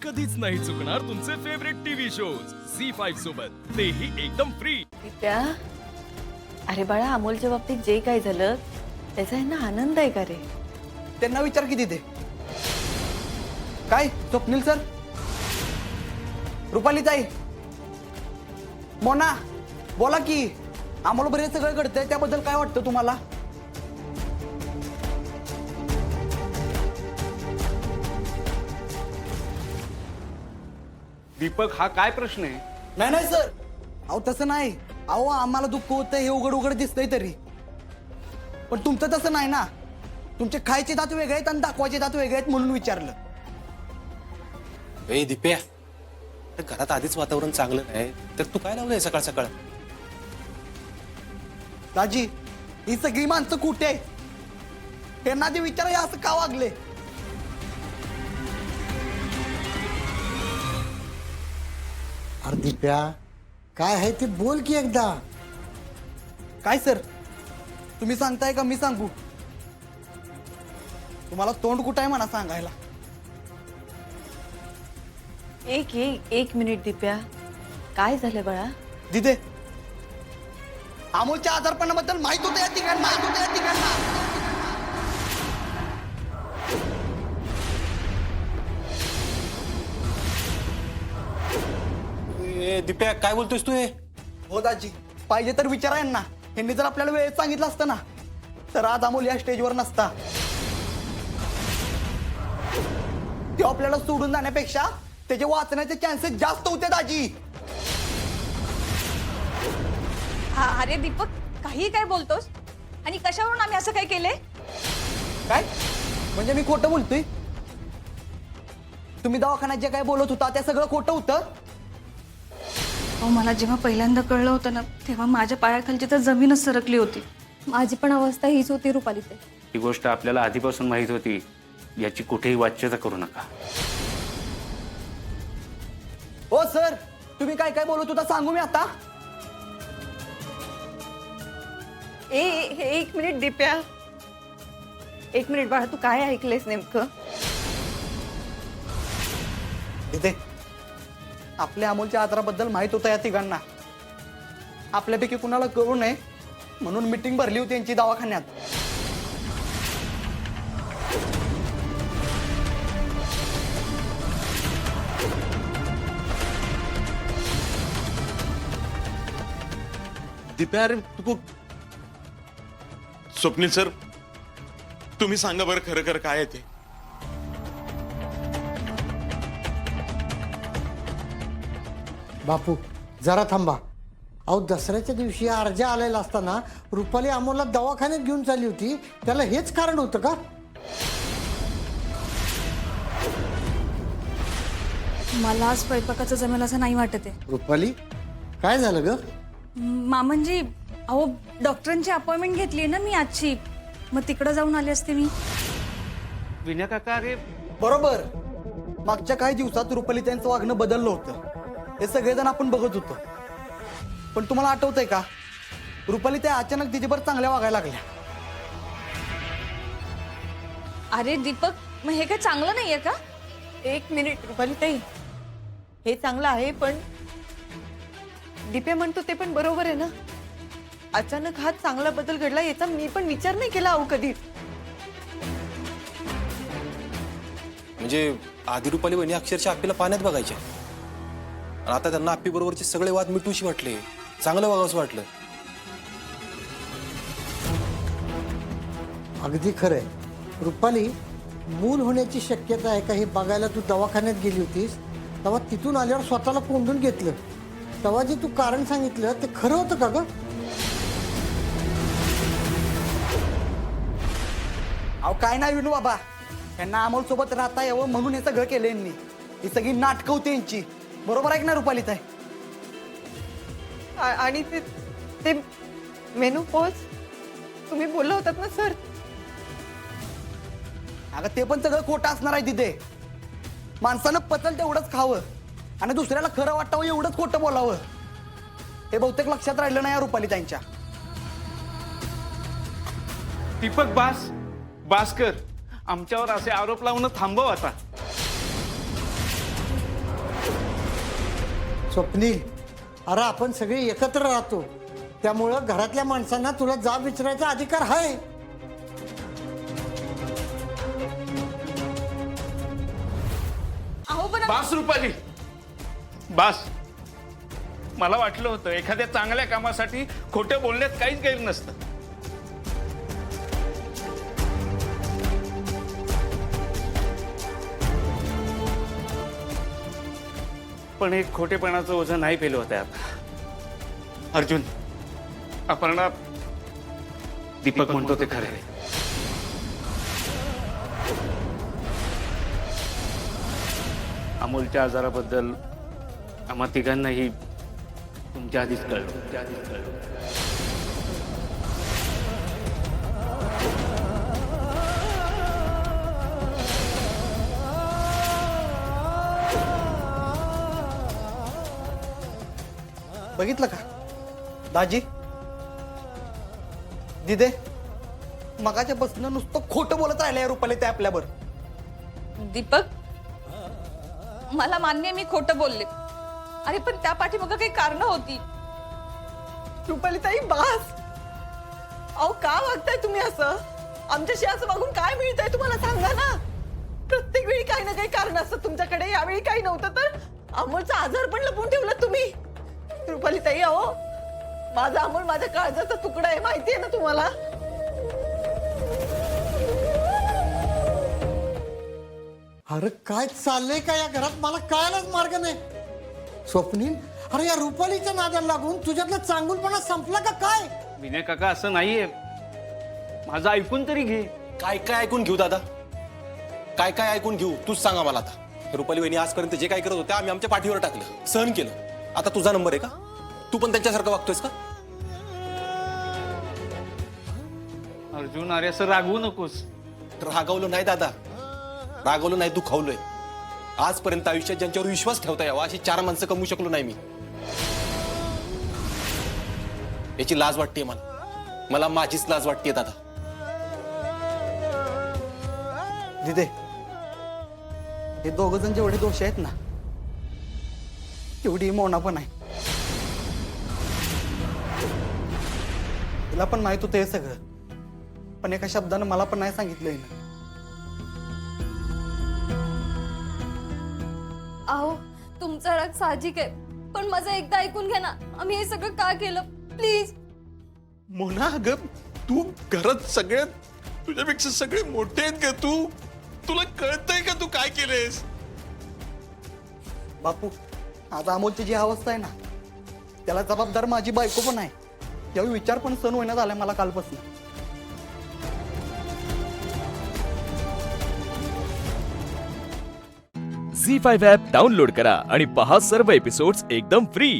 कधीच नाही चुकणार तुमचे फेवरेट टीव्ही शोज झी5 सोबत, तेही एकदम फ्री। विद्या, अरे बाळा, अमोलच्या बाबतीत जे काय झालं त्याचा यांना आनंद आहे का रे? त्यांना विचार किती ते काय स्वप्नील सर, रुपाली ताई, मोना, बोला की अमोल बरे सगळं घडतंय त्याबद्दल काय वाटतं तुम्हाला? दीपक, हा काय प्रश्न आहे? नाही नाही सर, अहो तसं नाही. अहो आम्हाला दुःख होतं हे उघड उघड दिसतंय तरी, पण तुमचं तसं नाही ना. तुमचे खायचे दात वेगळे आहेत आणि दाखवायचे दात वेगळे आहेत म्हणून विचारलं. ए दिप्या, तर घरात आधीच वातावरण चांगलं नाही तर तू काय लावलंय सकाळ सकाळ? दाजी, ही सगळी माणसं कुठे आहेत? त्यांना ते विचारा असं का वागले? अरे दिप्या, काय आहे ते बोल की एकदा. काय सर, तुम्ही सांगताय का मी सांगू? तुम्हाला तोंड कुठं आहे म्हणा सांगायला? एक मिनिट दिप्या, काय झालं बाळा? दिदे, अमोलच्या आजारपणाबद्दल माहित होतं या ठिकाणी, माहित होतं या ठिकाणी. ए दिप्या, काय बोलतोयस तू? हो दाजी, पाहिजे तर विचारा यांना. यांनी जर आपल्याला वेळेत सांगितलं असतं ना तर आज अमोल या स्टेजवर नसता. ते आपल्याला सोडून जाण्यापेक्षा त्याचे वाचण्याचे चान्सेस जास्त होते दाजी. अरे दीपक, काही काय बोलतोस? आणि कशावरून आम्ही असं काय केलंय? काय म्हणजे मी खोटं बोलतोय? तुम्ही दवाखान्यात जे काय बोलत होता ते सगळं खोटं होतं? अहो, मला जेव्हा पहिल्यांदा कळलं होतं ना तेव्हा माझ्या पायाखालची तर जमीनच सरकली होती. माझी पण अवस्था हीच होती रुपाली ताई. ही गोष्ट आपल्याला आधीपासून माहित होती, याची कुठेही वाच्यता करू नका. हो सर, तुम्ही काय काय बोलत होता सांगू मी आता? एक मिनिट दिप्या, एक मिनिट बाळा, तू काय ऐकलेस नेमकं? इथे आपल्या अमोलच्या आजाराबद्दल माहित होतं या तिघांना. आपल्यापैकी कुणाला कळू नये म्हणून मीटिंग भरली होती यांची दवाखान्यात. दिप्या, अरे तू स्वप्नील सर, तुम्ही सांगा बरं खरं खरं काय आहे ते? बापू जरा थांबा. अहो दसऱ्याच्या दिवशी अर्जा आलेला असताना रुपाली अमोलला दवाखान्यात घेऊन चालली होती, त्याला हेच कारण होतं का? मला आज स्वयंपाकाचं जमेल असं नाही वाटत आहे. रुपाली, काय झालं ग? मामनजी, अहो डॉक्टरांची अपॉइंटमेंट घेतली ना मी आजची, मग तिकडे जाऊन आले असते मी. विनय काका, अरे बरोबर, मागच्या काही दिवसात रुपाली त्यांचं वागणं बदललं होतं. हे सगळेजण आपण बघत होतो. पण तुम्हाला आठवतंय का, रुपाली त्या अचानक तिच्यावर चांगल्या वागायला लागल्या. अरे दीपक, मग हे काय चांगलं नाहीये का? एक मिनिट रुपाली ताई, हे चांगलं आहे पण दिप्या म्हणतो ते पण बरोबर आहे ना. अचानक हा चांगला बदल घडला याचा मी पण विचार नाही केला अहो कधीच. म्हणजे आधी रुपाली बहिणी अक्षरशः आप्पीला पाण्यात बघायच्या आणि आता त्यांना आप्पी बरोबरचे सगळे वाद मिटूशी वाटले, चांगलं वागावंच वाटलं. अगदी खरंय रुपाली, मूल होण्याची शक्यता आहे का हे बघायला तू दवाखान्यात गेली होतीस, तेव्हा तिथून आल्यावर स्वतःला कोंडून घेतलं. तेव्हा जे तू कारण सांगितलं ते खरं होतं का ग? अहो काय नाही विनू बाबा, यांना अमोल सोबत राहता यावं म्हणून हे सगळं केलं यांनी. ही सगळी नाटकं होती यांची. बरोबर आहे ना रुपाली ताई? आणि ते मेनोपॉज तुम्ही बोलला होतात ना सर. अगं ते पण सगळं खोटं असणार आहे तिथे. माणसानं पचल तेवढंच खावं आणि दुसऱ्याला खरं वाटावं एवढंच खोटं बोलावं. हे बहुतेक लक्षात राहिलं नाही या रुपाली ताईंच्या. दीपक, बास कर. आमच्यावर असे आरोप लावणं थांबव आता. स्वप्नील, अरे आपण सगळे एकत्र राहतो, त्यामुळं घरातल्या माणसांना तुला जाब विचारायचा अधिकार आहे. अहो पण बास रुपाली, बास. मला वाटलं होतं एखाद्या चांगल्या कामासाठी खोटं बोलण्यात काहीच गैर नसतं. पण एक खोटेपणाचं ओझं नाही पेलं होतं आता. अर्जुन, अपर्णा, दीपक म्हणतो ते खरं आहे. अमोलच्या आजाराबद्दल आम्हा तिघांनाही तुमच्या आधीच कळलं. बघितलं का दाजी दिदे, मगाच्या बसनं नुसतं खोटं बोलत राहिलं या रुपाली ते आपल्यावर. दीपक, मला मान्य आहे मी खोटं बोलले, अरे पण त्या पाठीमागं काही कारण होती. रुपाली ताई बास, अहो का वागताय तुम्ही असं? आमच्याशी असं वागून काय मिळतंय तुम्हाला सांगा ना. प्रत्येक वेळी काही ना काही कारण असतं तुमच्याकडे, यावेळी काही नव्हतं तर अमोलचा आजार पण लपवून ठेवला तुम्ही. रुपाली ताई, अहो माझा अमोल माझ्या काळजाचा तुकडा आहे, माहिती आहे ना तुम्हाला. अरे काय चाललंय का या घरात, मला कळायलाच मार्ग नाही. स्वप्नील, अरे या रुपालीच्या नादाला लागून तुझ्यातला चांगुलपणा संपला का काय? विनय काका, असं नाहीये. माझं ऐकून तरी घे. काय काय ऐकून घेऊ दादा, काय काय ऐकून घेऊ तूच सांगा मला आता. रुपाली वहिनी आजपर्यंत जे काय करत होते आम्ही आमच्या पाठीवर टाकलं, सहन केलं. आता तुझा नंबर आहे का? तू पण त्यांच्यासारखं वागतोयस का? अर्जुन, अरे असं रागवू नकोस. रागावलं नाही दादा, रागावलं नाही, दुखावलोय. आजपर्यंत आयुष्यात ज्यांच्यावर विश्वास ठेवता यावा अशी 4 माणसं कमवू शकलो नाही मी. याची लाज वाटते मला माझीच लाज वाटते दादा. दिदे, हे दोघ जण जेवढे दोषी आहेत ना तेवढी मोना पण आहे. तिला पण माहित होतं हे सगळं, पण एका शब्दानं मला पण नाही सांगितलंय ना. अहो तुमचा राग साहजिक आहे, पण माझं एकदा ऐकून घ्या ना. आम्ही हे सगळं का केलं, प्लीज. मोना, अगं तू घरात सगळ्यात तुझ्यापेक्षा सगळे मोठे आहेत का? तुला कळतंय का तू काय केलंयस? बापू, आज अमोलची जी अवस्था आहे ना त्याला जबाबदार माझी बायको पण आहे. यावेळी विचार पण सहन होईना झालाय मला कालपासून. झी 5 ॲप डाउनलोड करा आणि पहा सर्व एपिसोड्स एकदम फ्री.